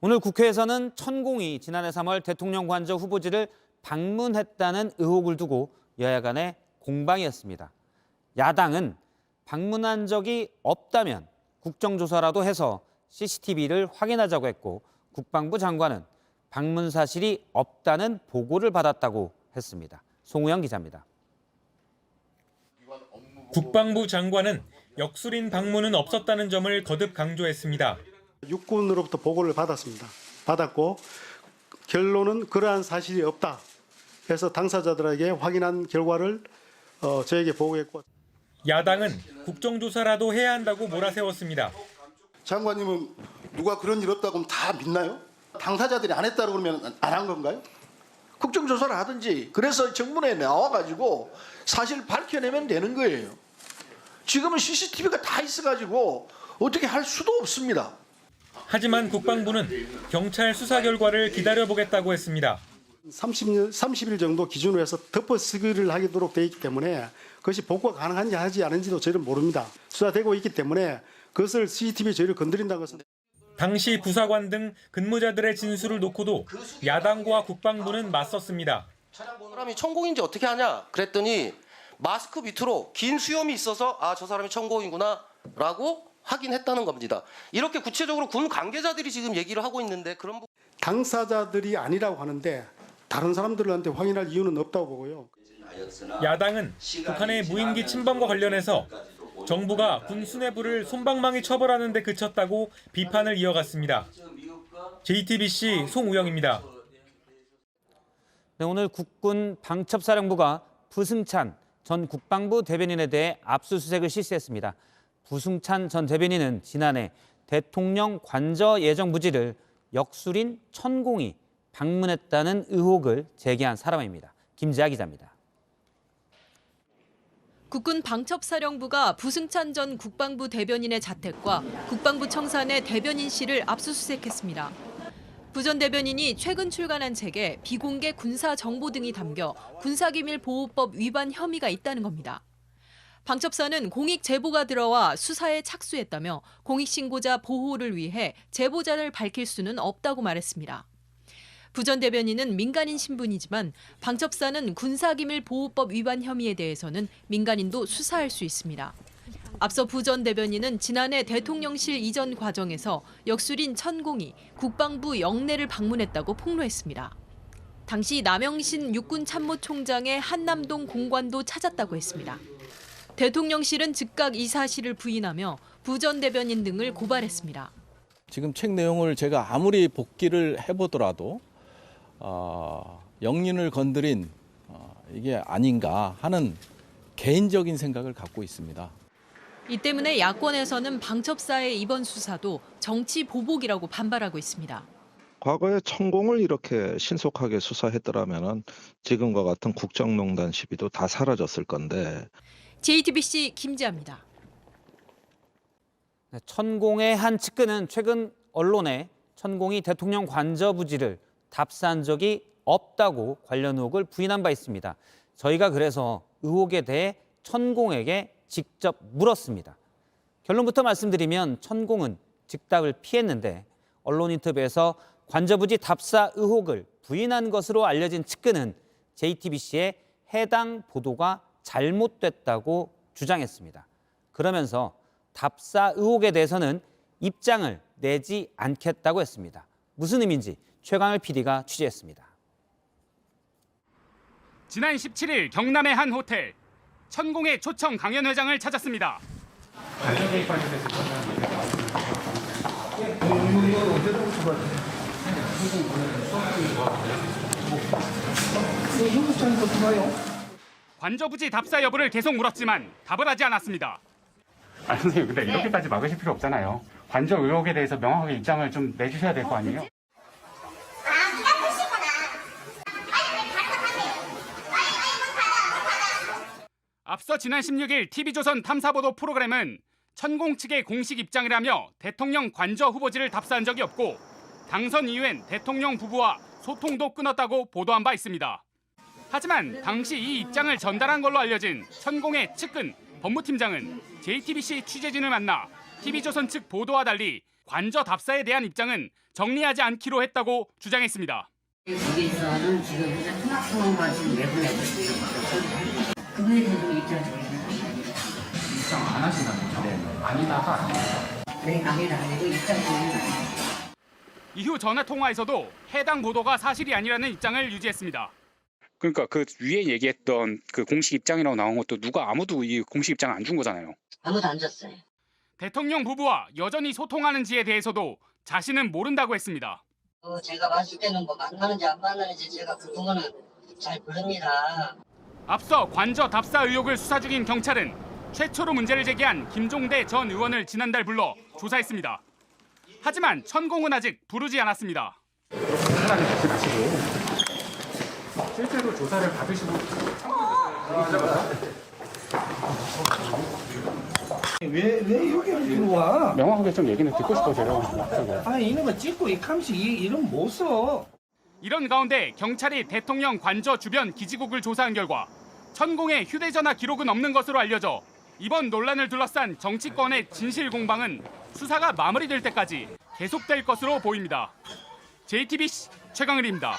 오늘 국회에서는 천공이 지난해 3월 대통령 관저 후보지를 방문했다는 의혹을 두고 여야 간의 공방이었습니다. 야당은 방문한 적이 없다면 국정조사라도 해서 CCTV를 확인하자고 했고, 국방부 장관은 방문 사실이 없다는 보고를 받았다고 했습니다. 송우영 기자입니다. 국방부 장관은 역술인 방문은 없었다는 점을 거듭 강조했습니다. 육군으로부터 보고를 받았고 결론은 그러한 사실이 없다 해서 당사자들에게 확인한 결과를 저에게 보고했고, 야당은 국정조사라도 해야 한다고 몰아세웠습니다. 장관님은 누가 그런 일 없다고 하면 다 믿나요? 당사자들이 안 했다고 그러면 안 한 건가요? 국정조사를 하든지 그래서 정문에 나와가지고 사실 밝혀내면 되는 거예요. 지금은 CCTV가 다 있어가지고 어떻게 할 수도 없습니다. 하지만 국방부는 경찰 수사 결과를 기다려보겠다고 했습니다. 30일 정도 기준으로 해서 덮어쓰기를 하도록 되어 있기 때문에 그것이 복구가 가능한지 하지 않은지도 저희는 모릅니다. 수사되고 있기 때문에 그것을 CCTV 저희를 건드린다는 것은. 당시 부사관 등 근무자들의 진술을 놓고도 야당과 국방부는 맞섰습니다. 사람이 천공인지 어떻게 하냐 그랬더니 마스크 밑으로 긴 수염이 있어서 아, 저 사람이 천공이구나 라고 확인했다는 겁니다. 이렇게 구체적으로 군 관계자들이 지금 얘기를 하고 있는데 그런 당사자들이 아니라고 하는데 다른 사람들한테 확인할 이유는 없다고 보고요. 야당은 북한의 무인기 침범과 관련해서 정부가 군 수뇌부를 솜방망이 처벌하는 데 그쳤다고 비판을 이어갔습니다. JTBC 송우영입니다. 네, 오늘 국군 방첩사령부가 부승찬 전 국방부 대변인에 대해 압수수색을 실시했습니다. 부승찬 전 대변인은 지난해 대통령 관저 예정부지를 역술인 천공이 방문했다는 의혹을 제기한 사람입니다. 김지아 기자입니다. 국군 방첩사령부가 부승찬 전 국방부 대변인의 자택과 국방부 청산의 대변인실을 압수수색했습니다. 부 전 대변인이 최근 출간한 책에 비공개 군사 정보 등이 담겨 군사기밀보호법 위반 혐의가 있다는 겁니다. 방첩사는 공익 제보가 들어와 수사에 착수했다며 공익신고자 보호를 위해 제보자를 밝힐 수는 없다고 말했습니다. 부 전 대변인은 민간인 신분이지만 방첩사는 군사기밀보호법 위반 혐의에 대해서는 민간인도 수사할 수 있습니다. 앞서 부 전 대변인은 지난해 대통령실 이전 과정에서 역술인 천공이 국방부 영내를 방문했다고 폭로했습니다. 당시 남영신 육군참모총장의 한남동 공관도 찾았다고 했습니다. 대통령실은 즉각 이 사실을 부인하며 부 전 대변인 등을 고발했습니다. 지금 책 내용을 제가 아무리 복기를 해보더라도 영린을 건드린 이게 아닌가 하는 개인적인 생각을 갖고 있습니다. 이 때문에 야권에서는 방첩사의 이번 수사도 정치 보복이라고 반발하고 있습니다. 과거에 천공을 이렇게 신속하게 수사했더라면 지금과 같은 국정농단 시비도 다 사라졌을 건데. JTBC 김지아입니다. 천공의 한 측근은 최근 언론에 천공이 대통령 관저 부지를 답사한 적이 없다고 관련 의혹을 부인한 바 있습니다. 저희가 그래서 의혹에 대해 천공에게 직접 물었습니다. 결론부터 말씀드리면 천공은 즉답을 피했는데 언론 인터뷰에서 관저 부지 답사 의혹을 부인한 것으로 알려진 측근은 JTBC의 해당 보도가 잘못됐다고 주장했습니다. 그러면서 답사 의혹에 대해서는 입장을 내지 않겠다고 했습니다. 무슨 의미인지 최강일 PD가 취재했습니다. 지난 17일 경남의 한 호텔, 천공의 초청 강연 회장을 찾았습니다. 관저부지 답사 여부를 계속 물었지만 답을 하지 않았습니다. 선생님, 근데 이렇게까지 막으실 필요 없잖아요. 관저 의혹에 대해서 명확하게 입장을 좀 내주셔야 될 거 아니에요? 앞서 지난 16일 TV조선 탐사보도 프로그램은 천공 측의 공식 입장을 하며 대통령 관저 후보지를 답사한 적이 없고 당선 이후엔 대통령 부부와 소통도 끊었다고 보도한 바 있습니다. 하지만 당시 이 입장을 전달한 걸로 알려진 천공의 측근 법무팀장은 JTBC 취재진을 만나 TV조선 측 보도와 달리 관저 답사에 대한 입장은 정리하지 않기로 했다고 주장했습니다. 거기서는 지금 현재 통합상황만 지금 내보내고 있어요. 그거에 대해서 입장 좀 해주세요. 입장 안 하신다는 거죠? 네. 아니다가 네, 아니고 입장 좀 해주세요. 이후 전화 통화에서도 해당 보도가 사실이 아니라는 입장을 유지했습니다. 그러니까 그 위에 얘기했던 그 공식 입장이라고 나온 것도 아무도 이 공식 입장을 안 준 거잖아요. 아무도 안 줬어요. 대통령 부부와 여전히 소통하는지에 대해서도 자신은 모른다고 했습니다. 제가 봤을 때는 뭐 만나는지 안 만나는지 제가 그 부분은 잘 모릅니다. 앞서 관저 답사 의혹을 수사 중인 경찰은 최초로 문제를 제기한 김종대 전 의원을 지난달 불러 조사했습니다. 하지만 천공은 아직 부르지 않았습니다. 실제로 조사를 받으시고 왜 여기 들어와? 명확하게 좀 얘기는 듣고 싶어서요. 아니 이놈아 찍고 이 감시 이름 못 써. 이런 가운데 경찰이 대통령 관저 주변 기지국을 조사한 결과 천공의 휴대전화 기록은 없는 것으로 알려져 이번 논란을 둘러싼 정치권의 진실 공방은 수사가 마무리될 때까지 계속될 것으로 보입니다. JTBC 최강일입니다.